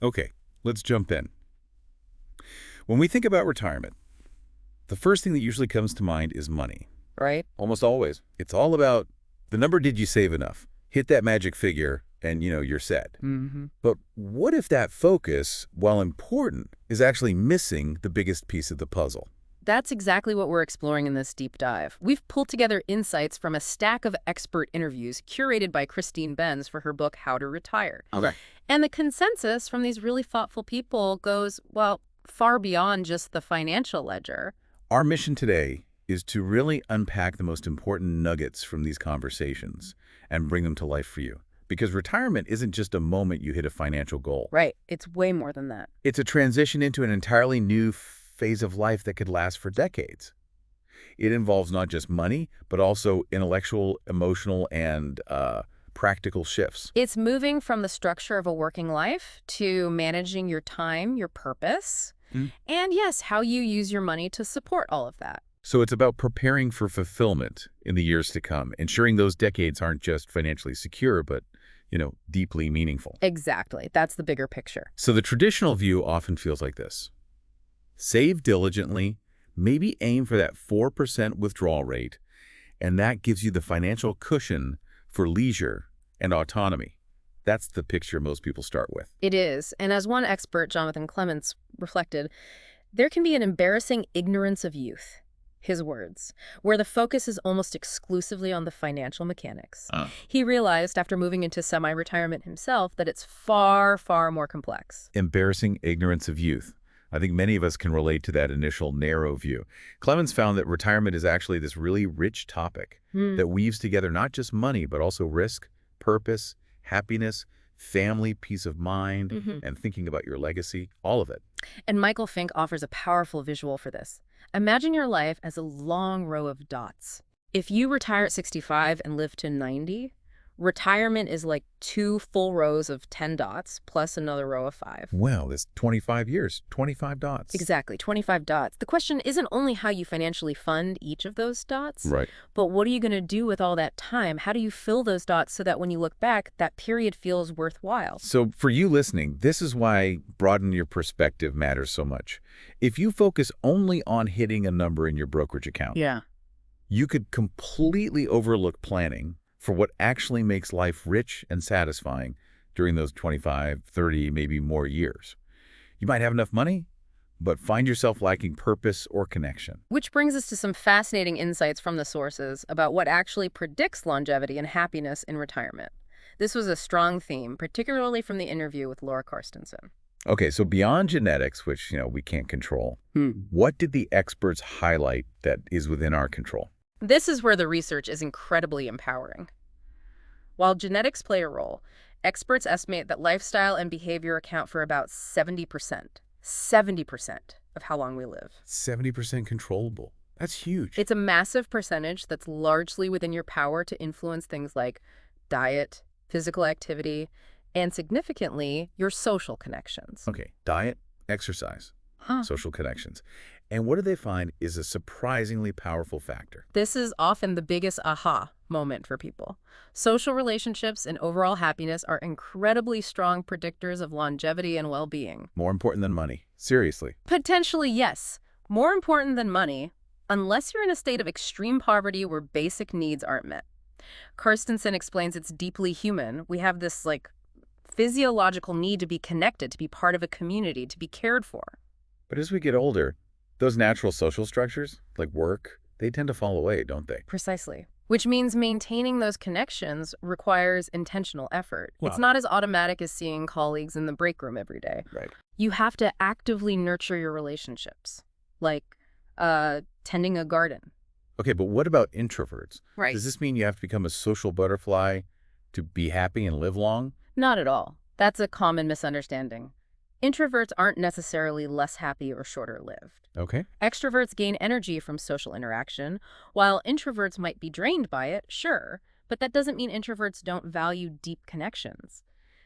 Okay, let's jump in. When we think about retirement, the first thing that usually comes to mind is money. Right? Almost always. It's all about the number did you save enough? Hit that magic figure and, you're set. Mm-hmm. But what if that focus, while important, is actually missing the biggest piece of the puzzle? That's exactly what we're exploring in this deep dive. We've pulled together insights from a stack of expert interviews curated by Christine Benz for her book, How to Retire. Okay. And the consensus from these really thoughtful people goes, well, far beyond just the financial ledger. Our mission today is to really unpack the most important nuggets from these conversations and bring them to life for you. Because retirement isn't just a moment you hit a financial goal. Right. It's way more than that. It's a transition into an entirely new phase of life that could last for decades. It involves not just money, but also intellectual, emotional, and practical shifts. It's moving from the structure of a working life to managing your time, your purpose, and yes, how you use your money to support all of that. So it's about preparing for fulfillment in the years to come, ensuring those decades aren't just financially secure, but, deeply meaningful. Exactly. That's the bigger picture. So the traditional view often feels like this. Save diligently, maybe aim for that 4% withdrawal rate, and that gives you the financial cushion for leisure and autonomy. That's the picture most people start with. It is. And as one expert, Jonathan Clements, reflected, there can be an embarrassing ignorance of youth, his words, where the focus is almost exclusively on the financial mechanics. He realized after moving into semi-retirement himself that it's far, far more complex. Embarrassing ignorance of youth. I think many of us can relate to that initial narrow view. Clemens found that retirement is actually this really rich topic that weaves together not just money, but also risk, purpose, happiness, family, peace of mind, and thinking about your legacy, all of it. And Michael Fink offers a powerful visual for this. Imagine your life as a long row of dots. If you retire at 65 and live to 90, retirement is like 2 full rows of 10 dots plus another row of 5. Well, that's 25 years, 25 dots. Exactly, 25 dots. The question isn't only how you financially fund each of those dots, Right. but what are you going to do with all that time? How do you fill those dots so that when you look back, that period feels worthwhile? So for you listening, this is why broaden your perspective matters so much. If you focus only on hitting a number in your brokerage account, Yeah. you could completely overlook planning for what actually makes life rich and satisfying during those 25, 30, maybe more years. You might have enough money, but find yourself lacking purpose or connection. Which brings us to some fascinating insights from the sources about what actually predicts longevity and happiness in retirement. This was a strong theme, particularly from the interview with Laura Karstensen. Okay, so beyond genetics, which, we can't control, what did the experts highlight that is within our control? This is where the research is incredibly empowering. While genetics play a role, experts estimate that lifestyle and behavior account for about 70% of how long we live. 70% controllable. That's huge. It's a massive percentage that's largely within your power to influence things like diet, physical activity, and significantly, your social connections. Okay, diet, exercise, social connections. And what do they find is a surprisingly powerful factor? This is often the biggest aha moment for people. Social relationships and overall happiness are incredibly strong predictors of longevity and well-being. More important than money. Seriously. Potentially, yes. More important than money, unless you're in a state of extreme poverty where basic needs aren't met. Karstensen explains it's deeply human. We have this, physiological need to be connected, to be part of a community, to be cared for. But as we get older, those natural social structures, like work, they tend to fall away, don't they? Precisely. Which means maintaining those connections requires intentional effort. Wow. It's not as automatic as seeing colleagues in the break room every day. Right. You have to actively nurture your relationships, like tending a garden. Okay, but what about introverts? Right. Does this mean you have to become a social butterfly to be happy and live long? Not at all. That's a common misunderstanding. Introverts aren't necessarily less happy or shorter-lived. Okay. Extroverts gain energy from social interaction, while introverts might be drained by it, sure, but that doesn't mean introverts don't value deep connections.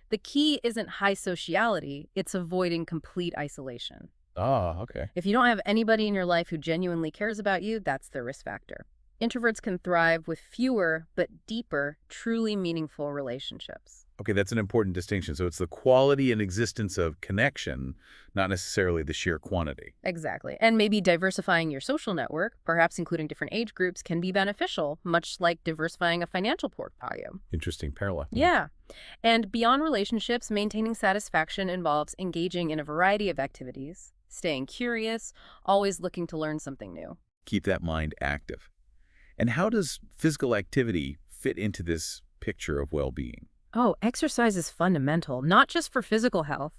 The key isn't high sociality, it's avoiding complete isolation. Ah, okay. If you don't have anybody in your life who genuinely cares about you, that's the risk factor. Introverts can thrive with fewer but deeper, truly meaningful relationships. Okay, that's an important distinction. So it's the quality and existence of connection, not necessarily the sheer quantity. Exactly. And maybe diversifying your social network, perhaps including different age groups, can be beneficial, much like diversifying a financial portfolio. Interesting parallel. Yeah. And beyond relationships, maintaining satisfaction involves engaging in a variety of activities, staying curious, always looking to learn something new. Keep that mind active. And how does physical activity fit into this picture of well-being? Oh, exercise is fundamental, not just for physical health,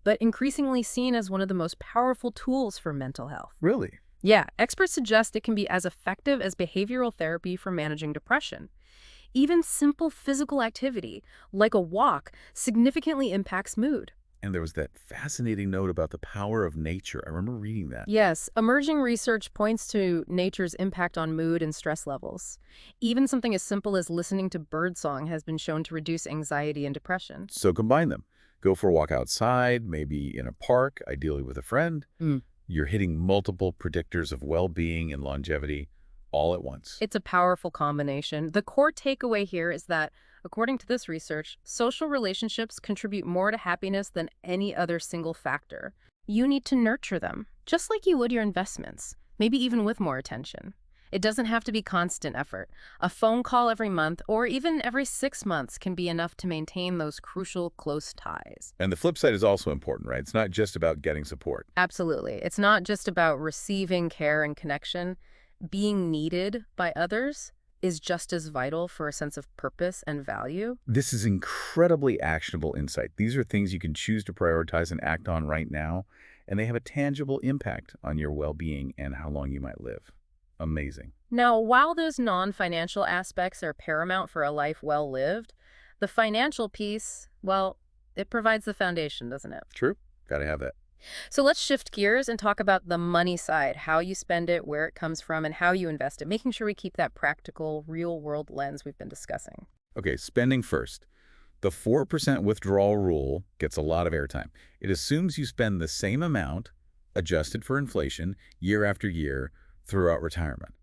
but increasingly seen as one of the most powerful tools for mental health. Really? Yeah, experts suggest it can be as effective as behavioral therapy for managing depression. Even simple physical activity, like a walk, significantly impacts mood. And there was that fascinating note about the power of nature. I remember reading that. Yes, emerging research points to nature's impact on mood and stress levels. Even something as simple as listening to birdsong has been shown to reduce anxiety and depression. So combine them. Go for a walk outside, maybe in a park, ideally with a friend. Mm. You're hitting multiple predictors of well-being and longevity all at once. It's a powerful combination. The core takeaway here is that, according to this research, social relationships contribute more to happiness than any other single factor. You need to nurture them, just like you would your investments, maybe even with more attention. It doesn't have to be constant effort. A phone call every month or even every 6 months can be enough to maintain those crucial close ties. And the flip side is also important, right? It's not just about getting support. Absolutely. It's not just about receiving care and connection. Being needed by others is just as vital for a sense of purpose and value. This is incredibly actionable insight. These are things you can choose to prioritize and act on right now, and they have a tangible impact on your well-being and how long you might live. Amazing. Now, while those non-financial aspects are paramount for a life well lived, the financial piece, well, it provides the foundation, doesn't it? True. Got to have that. So let's shift gears and talk about the money side, how you spend it, where it comes from, and how you invest it, making sure we keep that practical, real-world lens we've been discussing. Okay, spending first. The 4% withdrawal rule gets a lot of airtime. It assumes you spend the same amount, adjusted for inflation, year after year throughout retirement.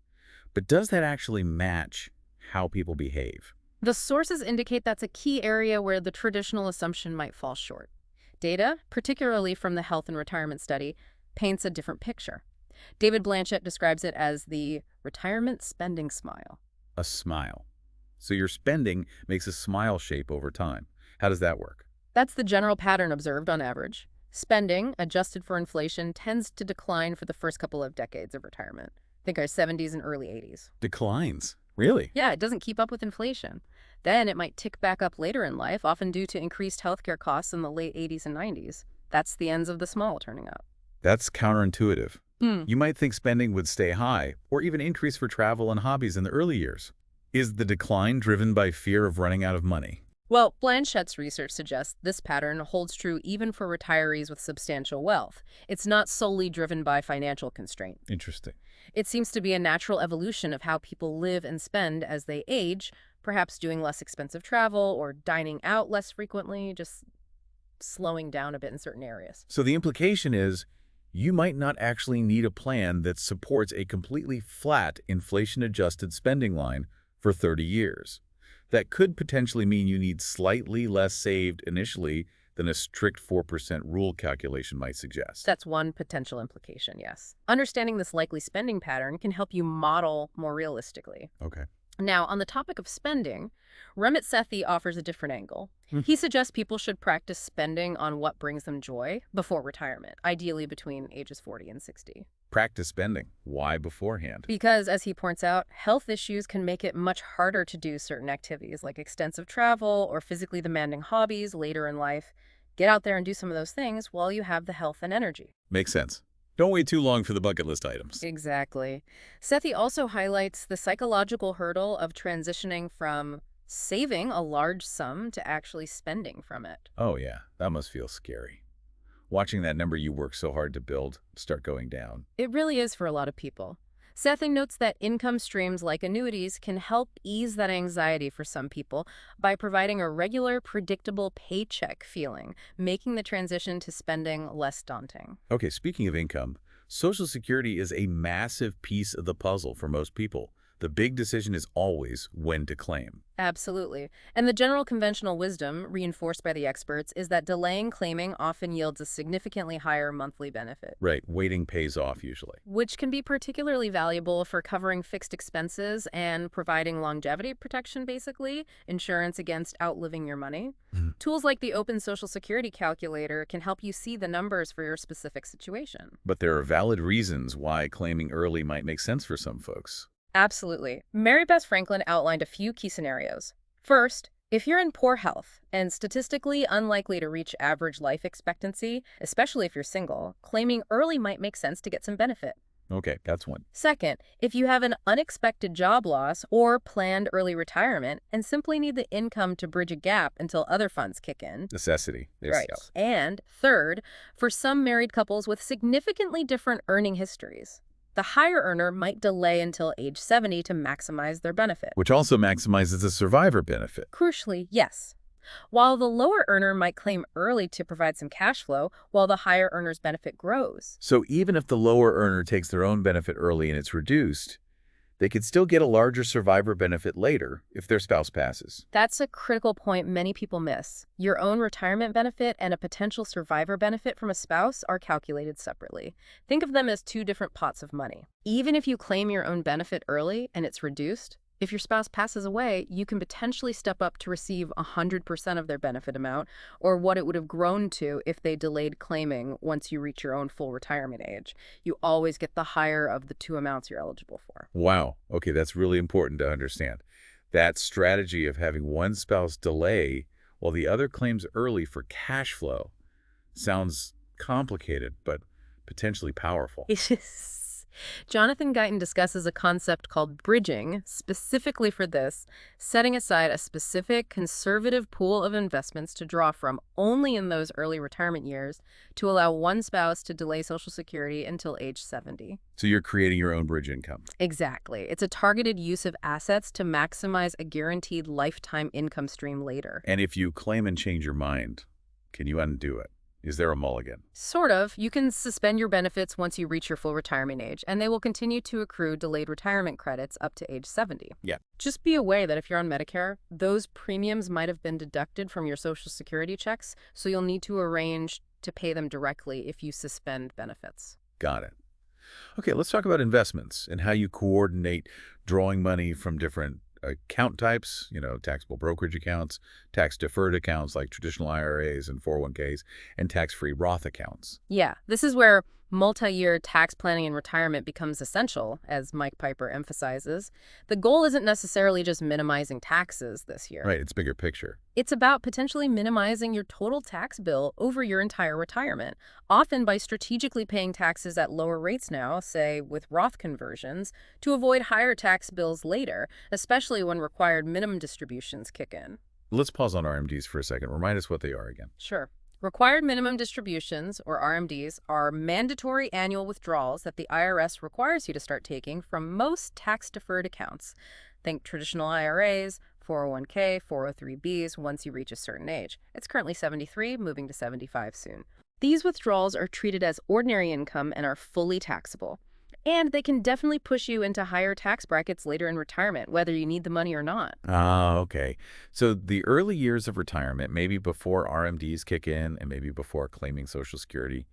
But does that actually match how people behave? The sources indicate that's a key area where the traditional assumption might fall short. Data, particularly from the Health and Retirement Study, paints a different picture. David Blanchett describes it as the retirement spending smile. A smile. So your spending makes a smile shape over time. How does that work? That's the general pattern observed on average. Spending, adjusted for inflation, tends to decline for the first couple of decades of retirement. Think our 70s and early 80s. Declines. Really? Yeah, it doesn't keep up with inflation. Then it might tick back up later in life, often due to increased healthcare costs in the late 80s and 90s. That's the ends of the smile turning up. That's counterintuitive. You might think spending would stay high or even increase for travel and hobbies in the early years. Is the decline driven by fear of running out of money? Well, Blanchett's research suggests this pattern holds true even for retirees with substantial wealth. It's not solely driven by financial constraint. Interesting. It seems to be a natural evolution of how people live and spend as they age, perhaps doing less expensive travel or dining out less frequently, just slowing down a bit in certain areas. So the implication is you might not actually need a plan that supports a completely flat inflation-adjusted spending line for 30 years. That could potentially mean you need slightly less saved initially than a strict 4% rule calculation might suggest. That's one potential implication, yes. Understanding this likely spending pattern can help you model more realistically. Okay. Now, on the topic of spending, Ramit Sethi offers a different angle. He suggests people should practice spending on what brings them joy before retirement, ideally between ages 40 and 60. Practice spending. Why beforehand? Because, as he points out, health issues can make it much harder to do certain activities like extensive travel or physically demanding hobbies later in life. Get out there and do some of those things while you have the health and energy. Makes sense. Don't wait too long for the bucket list items. Exactly. Sethi also highlights the psychological hurdle of transitioning from saving a large sum to actually spending from it. Oh yeah, that must feel scary. Watching that number you worked so hard to build start going down. It really is for a lot of people. Sethi notes that income streams like annuities can help ease that anxiety for some people by providing a regular, predictable paycheck feeling, making the transition to spending less daunting. Okay, speaking of income, Social Security is a massive piece of the puzzle for most people. The big decision is always when to claim. Absolutely. And the general conventional wisdom, reinforced by the experts, is that delaying claiming often yields a significantly higher monthly benefit, Right, waiting pays off usually. which can be particularly valuable for covering fixed expenses and providing longevity protection, basically, insurance against outliving your money. Mhm. Tools like the Open Social Security Calculator can help you see the numbers for your specific situation. But there are valid reasons why claiming early might make sense for some folks. Absolutely. Mary Beth Franklin outlined a few key scenarios. First, if you're in poor health and statistically unlikely to reach average life expectancy, especially if you're single, claiming early might make sense to get some benefit. Okay, that's one. Second, if you have an unexpected job loss or planned early retirement and simply need the income to bridge a gap until other funds kick in. Necessity. Right. And third, for some married couples with significantly different earning histories, the higher earner might delay until age 70 to maximize their benefit. Which also maximizes the survivor benefit. Crucially, yes. While the lower earner might claim early to provide some cash flow, while the higher earner's benefit grows. So even if the lower earner takes their own benefit early and it's reduced, they could still get a larger survivor benefit later if their spouse passes. That's a critical point many people miss. Your own retirement benefit and a potential survivor benefit from a spouse are calculated separately. Think of them as two different pots of money. Even if you claim your own benefit early and it's reduced, if your spouse passes away, you can potentially step up to receive 100% of their benefit amount, or what it would have grown to if they delayed claiming once you reach your own full retirement age. You always get the higher of the two amounts you're eligible for. Wow. Okay, that's really important to understand. That strategy of having one spouse delay while the other claims early for cash flow sounds complicated, but potentially powerful. Jonathan Guyton discusses a concept called bridging, specifically for this, setting aside a specific conservative pool of investments to draw from only in those early retirement years to allow one spouse to delay Social Security until age 70. So you're creating your own bridge income. Exactly. It's a targeted use of assets to maximize a guaranteed lifetime income stream later. And if you claim and change your mind, can you undo it? Is there a mulligan? Sort of. You can suspend your benefits once you reach your full retirement age, and they will continue to accrue delayed retirement credits up to age 70. Yeah. Just be aware that if you're on Medicare, those premiums might have been deducted from your Social Security checks, so you'll need to arrange to pay them directly if you suspend benefits. Got it. Okay, let's talk about investments and how you coordinate drawing money from different account types, taxable brokerage accounts, tax-deferred accounts like traditional IRAs and 401ks, and tax-free Roth accounts. Yeah, this is where multi-year tax planning and retirement becomes essential, as Mike Piper emphasizes. The goal isn't necessarily just minimizing taxes this year. Right, it's bigger picture. It's about potentially minimizing your total tax bill over your entire retirement, often by strategically paying taxes at lower rates now, say with Roth conversions, to avoid higher tax bills later, especially when required minimum distributions kick in. Let's pause on RMDs for a second. Remind us what they are again. Sure. Required minimum distributions, or RMDs, are mandatory annual withdrawals that the IRS requires you to start taking from most tax-deferred accounts. Think traditional IRAs, 401k, 403bs once you reach a certain age. It's currently 73, moving to 75 soon. These withdrawals are treated as ordinary income and are fully taxable. And they can definitely push you into higher tax brackets later in retirement, whether you need the money or not. Ah, okay. So the early years of retirement, maybe before RMDs kick in and maybe before claiming Social Security,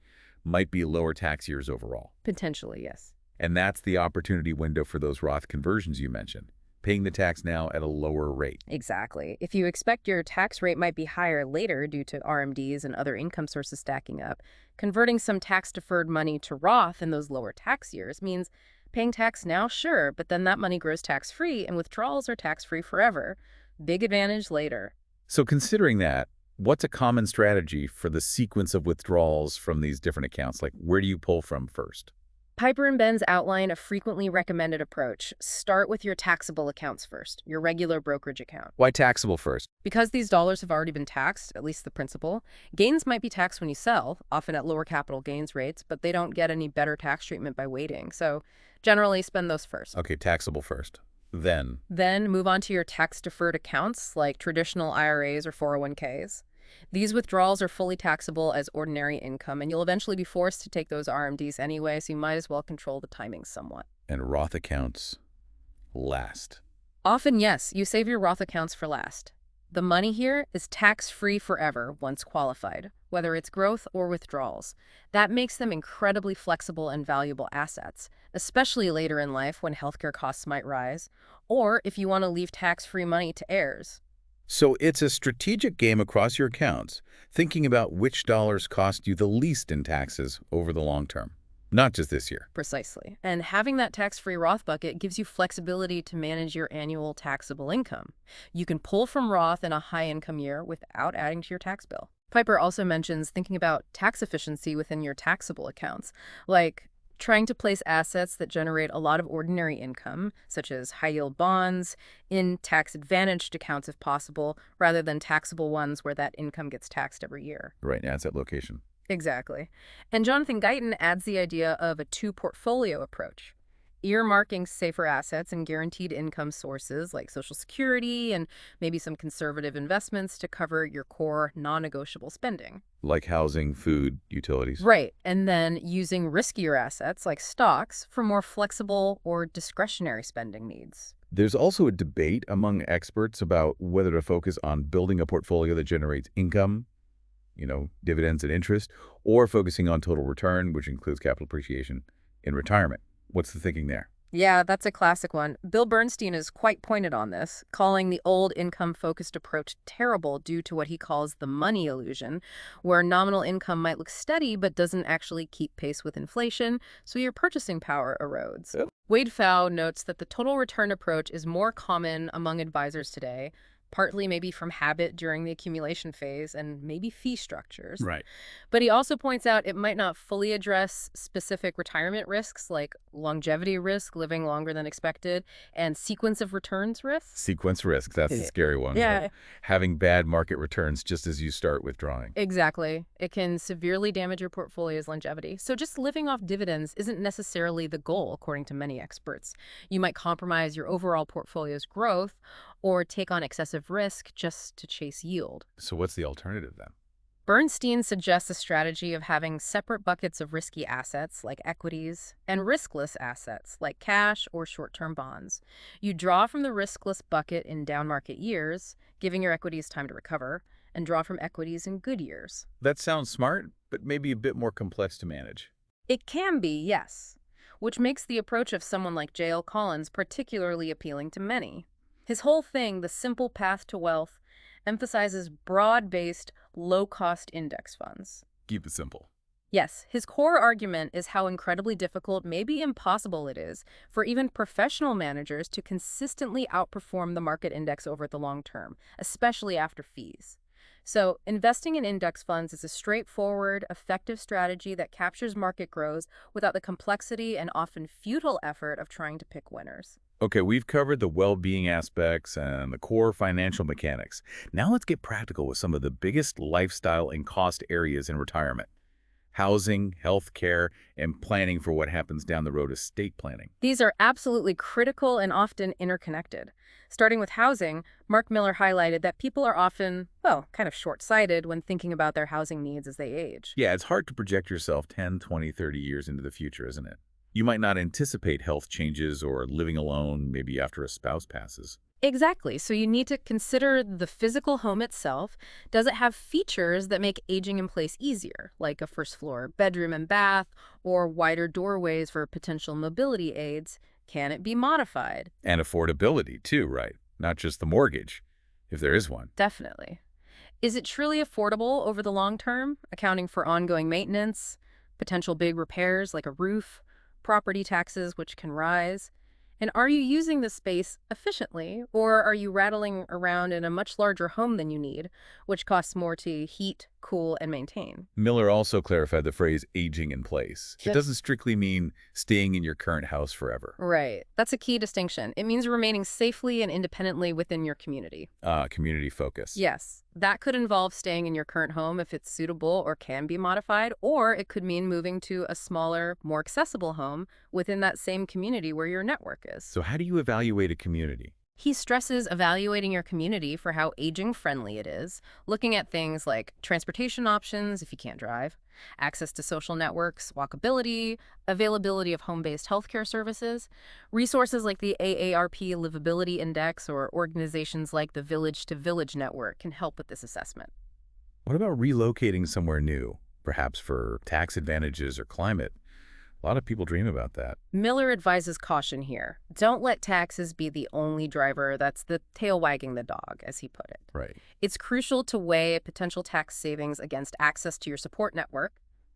might be lower tax years overall. Potentially, yes. And that's the opportunity window for those Roth conversions you mentioned, paying the tax now at a lower rate. Exactly. If you expect your tax rate might be higher later due to RMDs and other income sources stacking up, converting some tax-deferred money to Roth in those lower tax years means paying tax now, sure, but then that money grows tax-free and withdrawals are tax-free forever. Big advantage later. So considering that, what's a common strategy for the sequence of withdrawals from these different accounts? Like, where do you pull from first? Piper and Benz outline a frequently recommended approach. Start with your taxable accounts first, your regular brokerage account. Why taxable first? Because these dollars have already been taxed, at least the principal, gains might be taxed when you sell, often at lower capital gains rates, but they don't get any better tax treatment by waiting. So generally spend those first. Okay, taxable first. Then move on to your tax-deferred accounts like traditional IRAs or 401ks. These withdrawals are fully taxable as ordinary income, and you'll eventually be forced to take those RMDs anyway, so you might as well control the timing somewhat. And Roth accounts last. Often, yes, you save your Roth accounts for last. The money here is tax-free forever once qualified, whether it's growth or withdrawals. That makes them incredibly flexible and valuable assets, especially later in life when healthcare costs might rise, or if you want to leave tax-free money to heirs. So it's a strategic game across your accounts, thinking about which dollars cost you the least in taxes over the long term, not just this year. Precisely. And having that tax-free Roth bucket gives you flexibility to manage your annual taxable income. You can pull from Roth in a high-income year without adding to your tax bill. Piper also mentions thinking about tax efficiency within your taxable accounts, like trying to place assets that generate a lot of ordinary income, such as high-yield bonds, in tax-advantaged accounts if possible, rather than taxable ones where that income gets taxed every year. Right, asset location. Exactly. And Jonathan Guyton adds the idea of a two-portfolio approach, earmarking safer assets and guaranteed income sources like Social Security and maybe some conservative investments to cover your core non-negotiable spending. Like housing, food, utilities. Right. And then using riskier assets like stocks for more flexible or discretionary spending needs. There's also a debate among experts about whether to focus on building a portfolio that generates income, dividends and interest, or focusing on total return, which includes capital appreciation in retirement. What's the thinking there? Yeah, that's a classic one. Bill Bernstein is quite pointed on this, calling the old income-focused approach terrible due to what he calls the money illusion, where nominal income might look steady but doesn't actually keep pace with inflation, so your purchasing power erodes. Yep. Wade Pfau notes that the total return approach is more common among advisors today, partly maybe from habit during the accumulation phase and maybe fee structures. Right. But he also points out it might not fully address specific retirement risks like longevity risk, living longer than expected, and sequence of returns risks. Sequence risk, that's the scary one. Yeah. Right? Having bad market returns just as you start withdrawing. Exactly. It can severely damage your portfolio's longevity. So just living off dividends isn't necessarily the goal, according to many experts. You might compromise your overall portfolio's growth or take on excessive risk just to chase yield. So what's the alternative then? Bernstein suggests a strategy of having separate buckets of risky assets like equities and riskless assets like cash or short-term bonds. You draw from the riskless bucket in down market years, giving your equities time to recover, and draw from equities in good years. That sounds smart, but maybe a bit more complex to manage. It can be, yes, which makes the approach of someone like J.L. Collins particularly appealing to many. His whole thing, The Simple Path to Wealth, emphasizes broad-based, low-cost index funds. Keep it simple. Yes, his core argument is how incredibly difficult, maybe impossible it is, for even professional managers to consistently outperform the market index over the long term, especially after fees. So, investing in index funds is a straightforward, effective strategy that captures market growth without the complexity and often futile effort of trying to pick winners. Okay, we've covered the well-being aspects and the core financial mechanics. Now let's get practical with some of the biggest lifestyle and cost areas in retirement. Housing, healthcare, and planning for what happens down the road, estate planning. These are absolutely critical and often interconnected. Starting with housing, Mark Miller highlighted that people are often, kind of short-sighted when thinking about their housing needs as they age. Yeah, it's hard to project yourself 10, 20, 30 years into the future, isn't it? You might not anticipate health changes or living alone maybe after a spouse passes. Exactly. So you need to consider the physical home itself. Does it have features that make aging in place easier, like a first floor bedroom and bath, or wider doorways for potential mobility aids? Can it be modified? And affordability too, right? Not just the mortgage, if there is one. Definitely. Is it truly affordable over the long term, accounting for ongoing maintenance, potential big repairs like a roof, property taxes which can rise? And are you using the space efficiently, or are you rattling around in a much larger home than you need, which costs more to heat, cool, and maintain? Miller also clarified the phrase aging in place. It Yep. doesn't strictly mean staying in your current house forever. Right. That's a key distinction. It means remaining safely and independently within your community. Community focus. Yes, that could involve staying in your current home if it's suitable or can be modified, or it could mean moving to a smaller, more accessible home within that same community where your network is. So how do you evaluate a community? He stresses evaluating your community for how aging-friendly it is, looking at things like transportation options if you can't drive, access to social networks, walkability, availability of home-based healthcare services. Resources like the AARP Livability Index or organizations like the Village to Village Network can help with this assessment. What about relocating somewhere new, perhaps for tax advantages or climate? A lot of people dream about that. Miller advises caution here. Don't let taxes be the only driver that's the tail wagging the dog, as he put it. Right. It's crucial to weigh potential tax savings against access to your support network.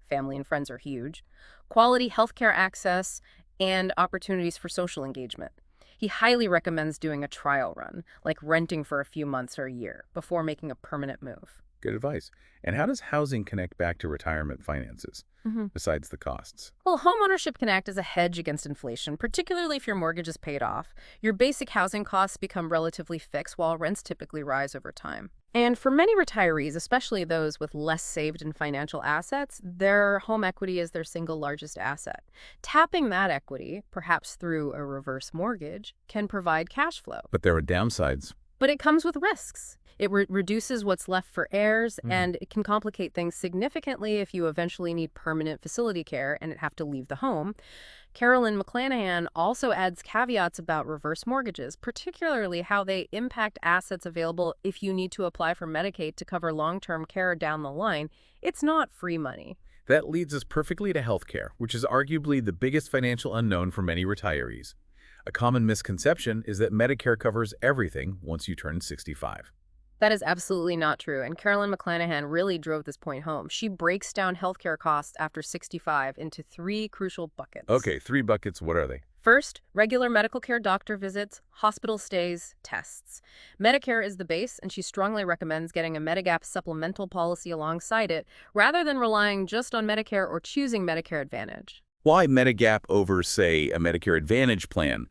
Family and friends are huge. Quality healthcare access and opportunities for social engagement. He highly recommends doing a trial run, like renting for a few months or a year, before making a permanent move. Good advice. And how does housing connect back to retirement finances, besides the costs? Well, homeownership can act as a hedge against inflation, particularly if your mortgage is paid off. Your basic housing costs become relatively fixed, while rents typically rise over time. And for many retirees, especially those with less saved in financial assets, their home equity is their single largest asset. Tapping that equity, perhaps through a reverse mortgage, can provide cash flow. But there are downsides. But it comes with risks. It reduces what's left for heirs, and it can complicate things significantly if you eventually need permanent facility care and have to leave the home. Carolyn McClanahan also adds caveats about reverse mortgages, particularly how they impact assets available if you need to apply for Medicaid to cover long-term care down the line. It's not free money. That leads us perfectly to healthcare, which is arguably the biggest financial unknown for many retirees. A common misconception is that Medicare covers everything once you turn 65. That is absolutely not true, and Carolyn McClanahan really drove this point home. She breaks down healthcare costs after 65 into 3 crucial buckets. Okay, 3 buckets. What are they? First, regular medical care, doctor visits, hospital stays, tests. Medicare is the base, and she strongly recommends getting a Medigap supplemental policy alongside it, rather than relying just on Medicare or choosing Medicare Advantage. Why Medigap over, say, a Medicare Advantage plan?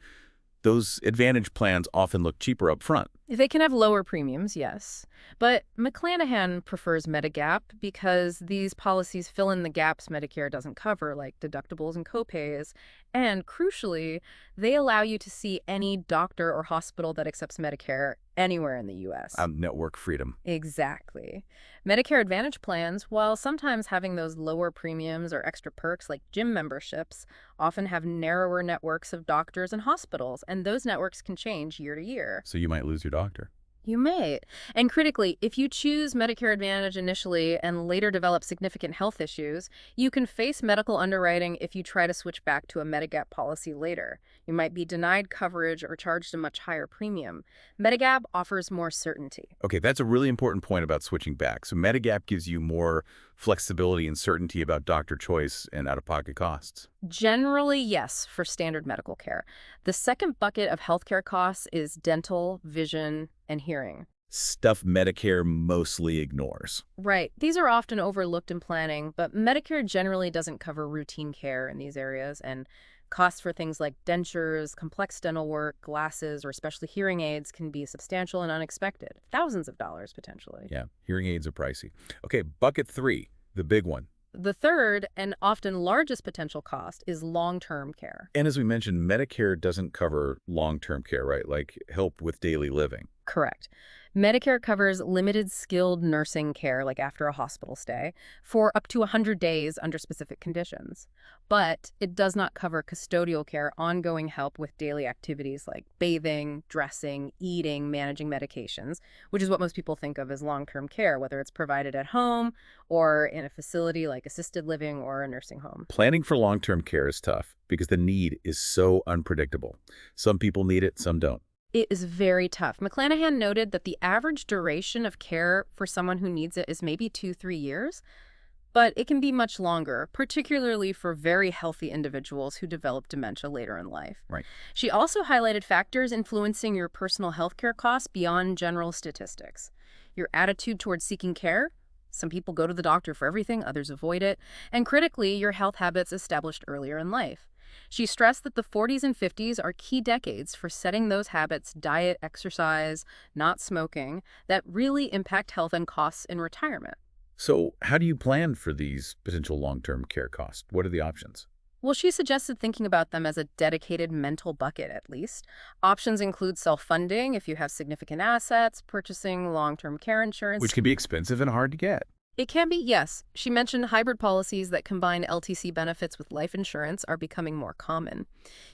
Those Advantage plans often look cheaper up front. They can have lower premiums, yes. But McClanahan prefers Medigap because these policies fill in the gaps Medicare doesn't cover, like deductibles and copays. And crucially, they allow you to see any doctor or hospital that accepts Medicare anywhere in the U.S. Network freedom. Exactly. Medicare Advantage plans, while sometimes having those lower premiums or extra perks like gym memberships, often have narrower networks of doctors and hospitals, and those networks can change year to year. So you might lose your doctor. You may. And critically, if you choose Medicare Advantage initially and later develop significant health issues, you can face medical underwriting if you try to switch back to a Medigap policy later. You might be denied coverage or charged a much higher premium. Medigap offers more certainty. Okay, that's a really important point about switching back. So Medigap gives you more flexibility and certainty about doctor choice and out-of-pocket costs. Generally, yes, for standard medical care. The second bucket of healthcare costs is dental, vision, and hearing. Stuff Medicare mostly ignores. Right. These are often overlooked in planning, but Medicare generally doesn't cover routine care in these areas, and costs for things like dentures, complex dental work, glasses, or especially hearing aids can be substantial and unexpected. Thousands of dollars, potentially. Yeah, hearing aids are pricey. Okay, bucket 3, the big one. The third and often largest potential cost is long-term care. And as we mentioned, Medicare doesn't cover long-term care, right? Like help with daily living. Correct. Medicare covers limited skilled nursing care, like after a hospital stay, for up to 100 days under specific conditions. But it does not cover custodial care, ongoing help with daily activities like bathing, dressing, eating, managing medications, which is what most people think of as long-term care, whether it's provided at home or in a facility like assisted living or a nursing home. Planning for long-term care is tough because the need is so unpredictable. Some people need it, some don't. It is very tough. McClanahan noted that the average duration of care for someone who needs it is maybe 2-3 years, but it can be much longer, particularly for very healthy individuals who develop dementia later in life. Right. She also highlighted factors influencing your personal healthcare costs beyond general statistics. Your attitude towards seeking care. Some people go to the doctor for everything, others avoid it. And critically, your health habits established earlier in life. She stressed that the 40s and 50s are key decades for setting those habits, diet, exercise, not smoking, that really impact health and costs in retirement. So how do you plan for these potential long-term care costs? What are the options? Well, she suggested thinking about them as a dedicated mental bucket, at least. Options include self-funding if you have significant assets, purchasing long-term care insurance. Which can be expensive and hard to get. It can be, yes. She mentioned hybrid policies that combine LTC benefits with life insurance are becoming more common.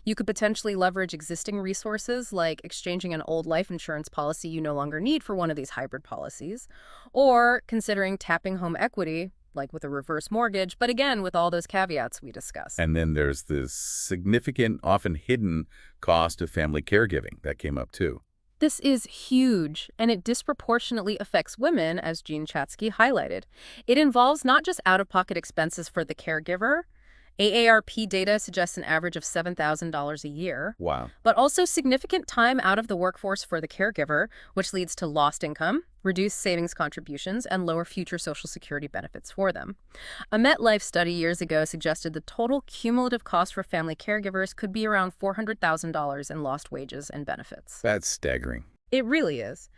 You could potentially leverage existing resources like exchanging an old life insurance policy you no longer need for one of these hybrid policies, or considering tapping home equity, like with a reverse mortgage, but again, with all those caveats we discussed. And then there's this significant, often hidden cost of family caregiving that came up too. This is huge, and it disproportionately affects women, as Jean Chatzky highlighted. It involves not just out-of-pocket expenses for the caregiver. AARP data suggests an average of $7,000 a year, Wow. but also significant time out of the workforce for the caregiver, which leads to lost income, reduced savings contributions, and lower future Social Security benefits for them. A MetLife study years ago suggested the total cumulative cost for family caregivers could be around $400,000 in lost wages and benefits. That's staggering. It really is.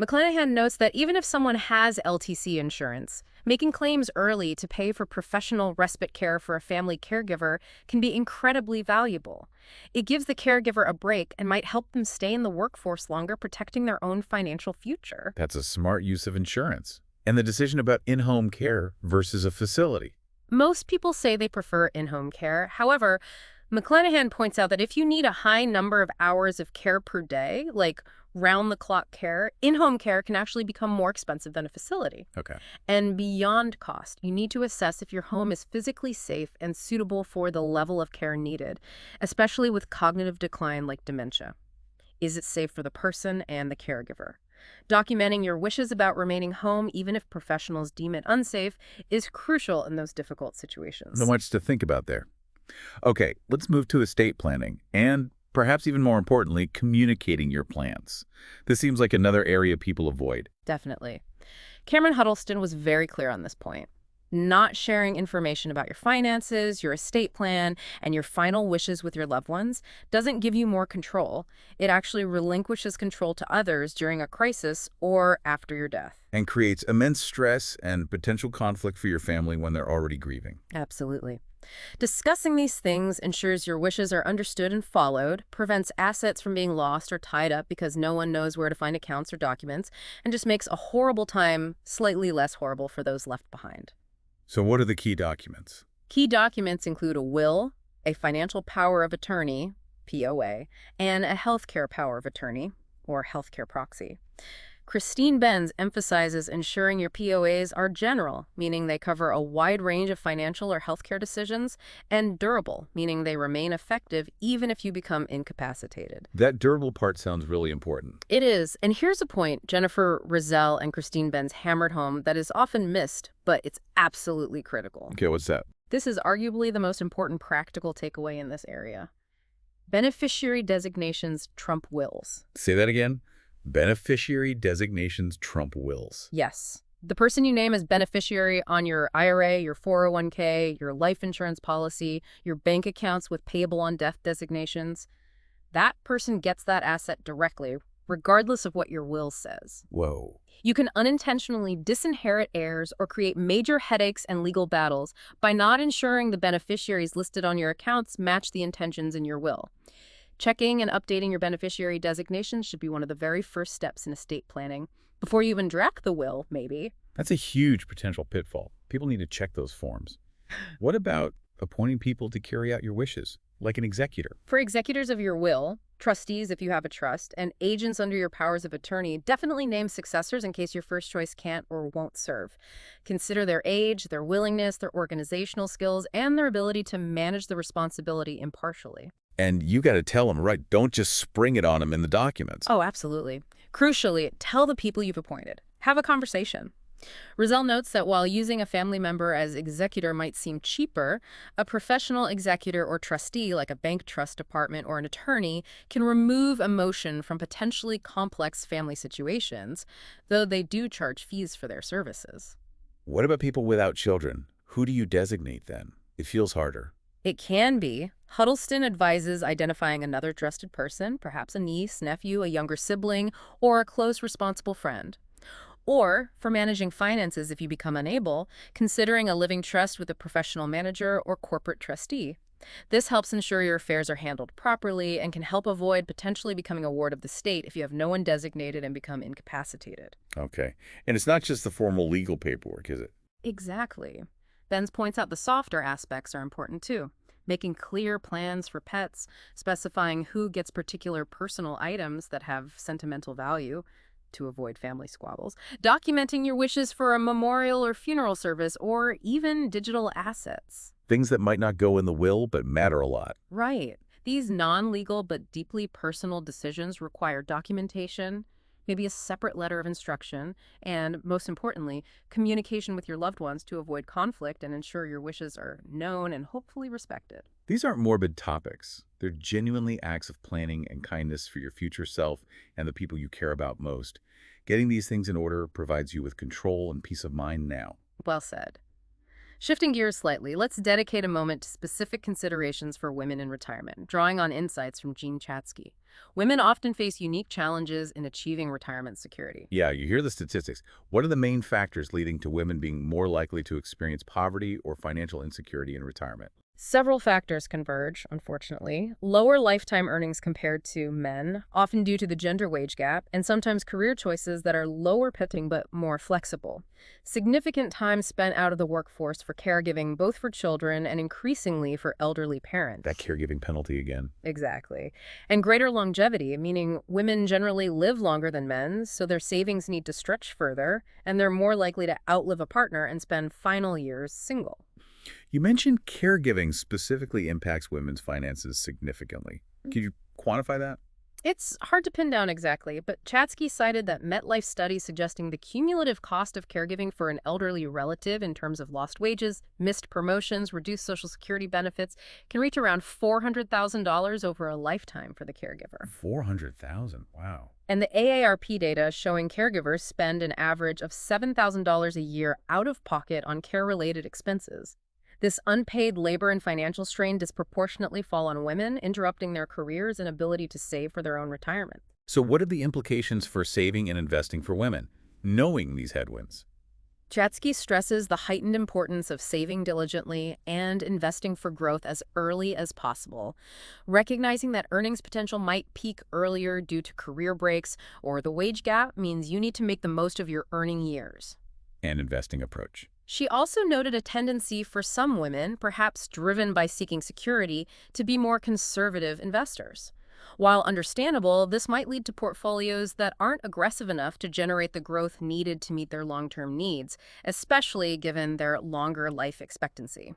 McClanahan notes that even if someone has LTC insurance, making claims early to pay for professional respite care for a family caregiver can be incredibly valuable. It gives the caregiver a break and might help them stay in the workforce longer, protecting their own financial future. That's a smart use of insurance. And the decision about in-home care versus a facility. Most people say they prefer in-home care. However, McClanahan points out that if you need a high number of hours of care per day, like round-the-clock care, in-home care can actually become more expensive than a facility. Okay. And beyond cost, you need to assess if your home is physically safe and suitable for the level of care needed, especially with cognitive decline like dementia. Is it safe for the person and the caregiver? Documenting your wishes about remaining home, even if professionals deem it unsafe, is crucial in those difficult situations. So much to think about there. Okay, let's move to estate planning and perhaps even more importantly, communicating your plans. This seems like another area people avoid. Definitely. Cameron Huddleston was very clear on this point. Not sharing information about your finances, your estate plan, and your final wishes with your loved ones doesn't give you more control. It actually relinquishes control to others during a crisis or after your death. And creates immense stress and potential conflict for your family when they're already grieving. Absolutely. Discussing these things ensures your wishes are understood and followed, prevents assets from being lost or tied up because no one knows where to find accounts or documents, and just makes a horrible time slightly less horrible for those left behind. So what are the key documents? Key documents include a will, a financial power of attorney, POA, and a healthcare power of attorney, or healthcare proxy. Christine Benz emphasizes ensuring your POAs are general, meaning they cover a wide range of financial or healthcare decisions, and durable, meaning they remain effective even if you become incapacitated. That durable part sounds really important. It is, and here's a point Jennifer Rizal and Christine Benz hammered home that is often missed, but it's absolutely critical. Okay, what's that? This is arguably the most important practical takeaway in this area. Beneficiary designations trump wills. Say that again? Beneficiary designations trump wills. Yes. The person you name as beneficiary on your IRA, your 401k, your life insurance policy, your bank accounts with payable on death designations, that person gets that asset directly, regardless of what your will says. Whoa. You can unintentionally disinherit heirs or create major headaches and legal battles by not ensuring the beneficiaries listed on your accounts match the intentions in your will. Checking and updating your beneficiary designations should be one of the very first steps in estate planning. Before you even draft the will, maybe. That's a huge potential pitfall. People need to check those forms. What about appointing people to carry out your wishes, like an executor? For executors of your will, trustees if you have a trust, and agents under your powers of attorney, definitely name successors in case your first choice can't or won't serve. Consider their age, their willingness, their organizational skills, and their ability to manage the responsibility impartially. And you got to tell them, right, don't just spring it on them in the documents. Oh, absolutely. Crucially, tell the people you've appointed. Have a conversation. Rizal notes that while using a family member as executor might seem cheaper, a professional executor or trustee like a bank trust department or an attorney can remove emotion from potentially complex family situations, though they do charge fees for their services. What about people without children? Who do you designate then? It feels harder. It can be. Huddleston advises identifying another trusted person, perhaps a niece, nephew, a younger sibling, or a close responsible friend. Or, for managing finances if you become unable, considering a living trust with a professional manager or corporate trustee. This helps ensure your affairs are handled properly and can help avoid potentially becoming a ward of the state if you have no one designated and become incapacitated. Okay. And it's not just the formal legal paperwork, is it? Exactly. Benz points out the softer aspects are important too. Making clear plans for pets, specifying who gets particular personal items that have sentimental value to avoid family squabbles, documenting your wishes for a memorial or funeral service, or even digital assets. Things that might not go in the will but matter a lot. Right. These non-legal but deeply personal decisions require documentation, maybe a separate letter of instruction, and most importantly, communication with your loved ones to avoid conflict and ensure your wishes are known and hopefully respected. These aren't morbid topics. They're genuinely acts of planning and kindness for your future self and the people you care about most. Getting these things in order provides you with control and peace of mind now. Well said. Shifting gears slightly, let's dedicate a moment to specific considerations for women in retirement, drawing on insights from Jean Chatzky. Women often face unique challenges in achieving retirement security. Yeah, you hear the statistics. What are the main factors leading to women being more likely to experience poverty or financial insecurity in retirement? Several factors converge, unfortunately. Lower lifetime earnings compared to men, often due to the gender wage gap, and sometimes career choices that are lower paying but more flexible. Significant time spent out of the workforce for caregiving, both for children and increasingly for elderly parents. That caregiving penalty again. Exactly. And greater longevity, meaning women generally live longer than men, so their savings need to stretch further, and they're more likely to outlive a partner and spend final years single. You mentioned caregiving specifically impacts women's finances significantly. Can you quantify that? It's hard to pin down exactly, but Chatsky cited that MetLife study suggesting the cumulative cost of caregiving for an elderly relative in terms of lost wages, missed promotions, reduced Social Security benefits can reach around $400,000 over a lifetime for the caregiver. 400,000. Wow. And the AARP data showing caregivers spend an average of $7,000 a year out of pocket on care-related expenses. This unpaid labor and financial strain disproportionately fall on women, interrupting their careers and ability to save for their own retirement. So what are the implications for saving and investing for women, knowing these headwinds? Chatsky stresses the heightened importance of saving diligently and investing for growth as early as possible, recognizing that earnings potential might peak earlier due to career breaks, or the wage gap means you need to make the most of your earning years. And investing approach. She also noted a tendency for some women, perhaps driven by seeking security, to be more conservative investors. While understandable, this might lead to portfolios that aren't aggressive enough to generate the growth needed to meet their long-term needs, especially given their longer life expectancy.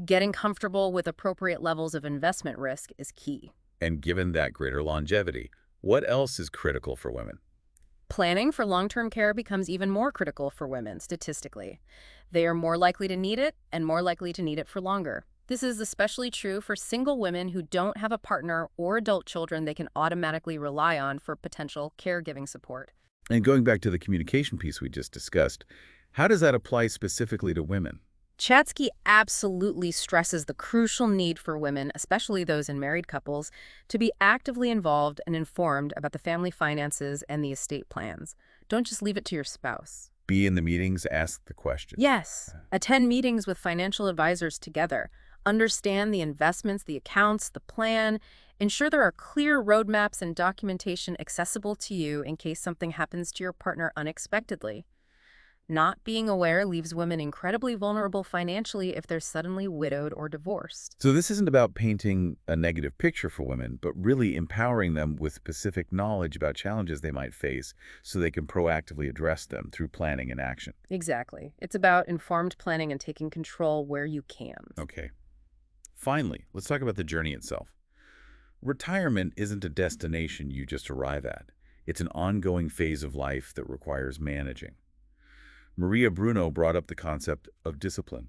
Getting comfortable with appropriate levels of investment risk is key. And given that greater longevity, what else is critical for women? Planning for long-term care becomes even more critical for women, statistically. They are more likely to need it and more likely to need it for longer. This is especially true for single women who don't have a partner or adult children they can automatically rely on for potential caregiving support. And going back to the communication piece we just discussed, how does that apply specifically to women? Chatsky absolutely stresses the crucial need for women, especially those in married couples, to be actively involved and informed about the family finances and the estate plans. Don't just leave it to your spouse. Be in the meetings, ask the questions. Yes. Attend meetings with financial advisors together. Understand the investments, the accounts, the plan. Ensure there are clear roadmaps and documentation accessible to you in case something happens to your partner unexpectedly. Not being aware leaves women incredibly vulnerable financially if they're suddenly widowed or divorced. So this isn't about painting a negative picture for women, but really empowering them with specific knowledge about challenges they might face so they can proactively address them through planning and action. Exactly. It's about informed planning and taking control where you can. Okay. Finally, let's talk about the journey itself. Retirement isn't a destination you just arrive at. It's an ongoing phase of life that requires managing. Maria Bruno brought up the concept of discipline.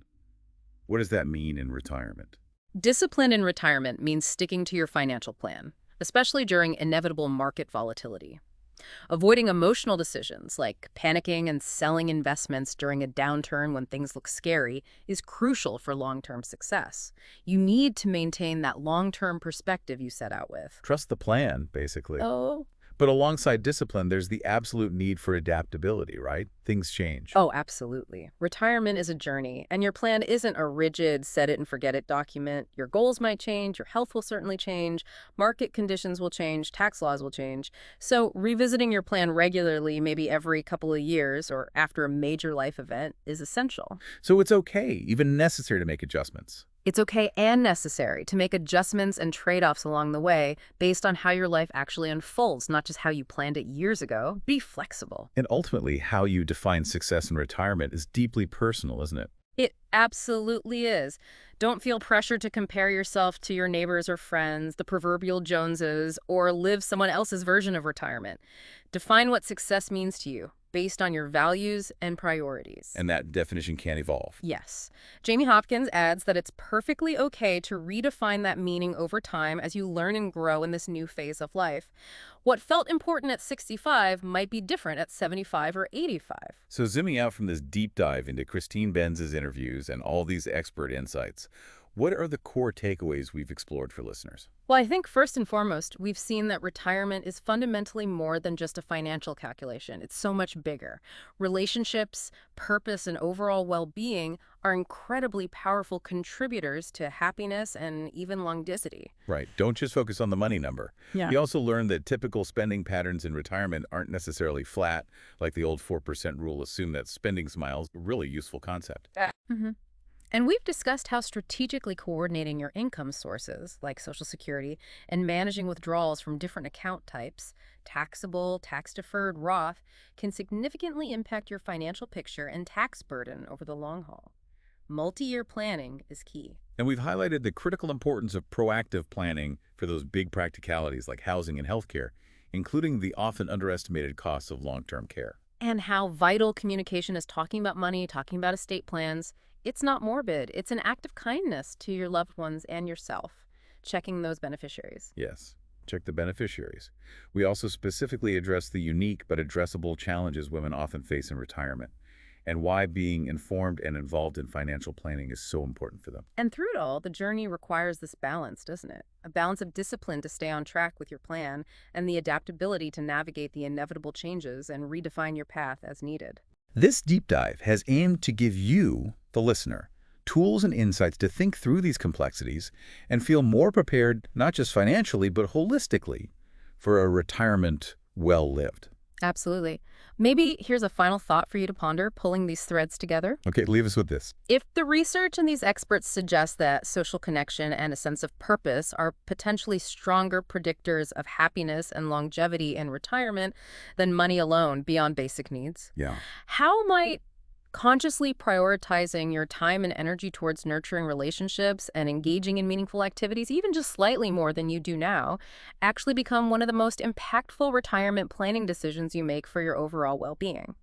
What does that mean in retirement? Discipline in retirement means sticking to your financial plan, especially during inevitable market volatility. Avoiding emotional decisions like panicking and selling investments during a downturn when things look scary is crucial for long-term success. You need to maintain that long-term perspective you set out with. Trust the plan, basically. Oh. But alongside discipline, there's the absolute need for adaptability, right? Things change. Oh, absolutely. Retirement is a journey, and your plan isn't a rigid set it and forget it document. Your goals might change, your health will certainly change, market conditions will change, tax laws will change. So revisiting your plan regularly, maybe every couple of years or after a major life event, is essential. So it's okay, even necessary to make adjustments. It's okay and necessary to make adjustments and trade-offs along the way based on how your life actually unfolds, not just how you planned it years ago. Be flexible. And ultimately, how you define success in retirement is deeply personal, isn't it? It absolutely is. Don't feel pressure to compare yourself to your neighbors or friends, the proverbial Joneses, or live someone else's version of retirement. Define what success means to you based on your values and priorities. And that definition can evolve. Yes. Jamie Hopkins adds that it's perfectly okay to redefine that meaning over time as you learn and grow in this new phase of life. What felt important at 65 might be different at 75 or 85. So zooming out from this deep dive into Christine Benz's interviews and all these expert insights, what are the core takeaways we've explored for listeners? Well, I think first and foremost, we've seen that retirement is fundamentally more than just a financial calculation. It's so much bigger. Relationships, purpose, and overall well-being are incredibly powerful contributors to happiness and even longevity. Right. Don't just focus on the money number. Yeah. You also learned that typical spending patterns in retirement aren't necessarily flat, like the old 4% rule assumed that spending smiles, a really useful concept. Mm-hmm. And we've discussed how strategically coordinating your income sources, like Social Security, and managing withdrawals from different account types, taxable, tax-deferred, Roth, can significantly impact your financial picture and tax burden over the long haul. Multi-year planning is key. And we've highlighted the critical importance of proactive planning for those big practicalities like housing and healthcare, including the often underestimated costs of long-term care. And how vital communication is talking about money, talking about estate plans. It's not morbid. It's an act of kindness to your loved ones and yourself, checking those beneficiaries. Yes, check the beneficiaries. We also specifically address the unique but addressable challenges women often face in retirement and why being informed and involved in financial planning is so important for them. And through it all, the journey requires this balance, doesn't it? A balance of discipline to stay on track with your plan and the adaptability to navigate the inevitable changes and redefine your path as needed. This deep dive has aimed to give you, the listener, tools and insights to think through these complexities and feel more prepared, not just financially, but holistically, for a retirement well lived. Absolutely. Maybe here's a final thought for you to ponder, pulling these threads together. Okay, leave us with this. If the research and these experts suggest that social connection and a sense of purpose are potentially stronger predictors of happiness and longevity in retirement than money alone beyond basic needs, Yeah. how might consciously prioritizing your time and energy towards nurturing relationships and engaging in meaningful activities, even just slightly more than you do now, actually become one of the most impactful retirement planning decisions you make for your overall well-being?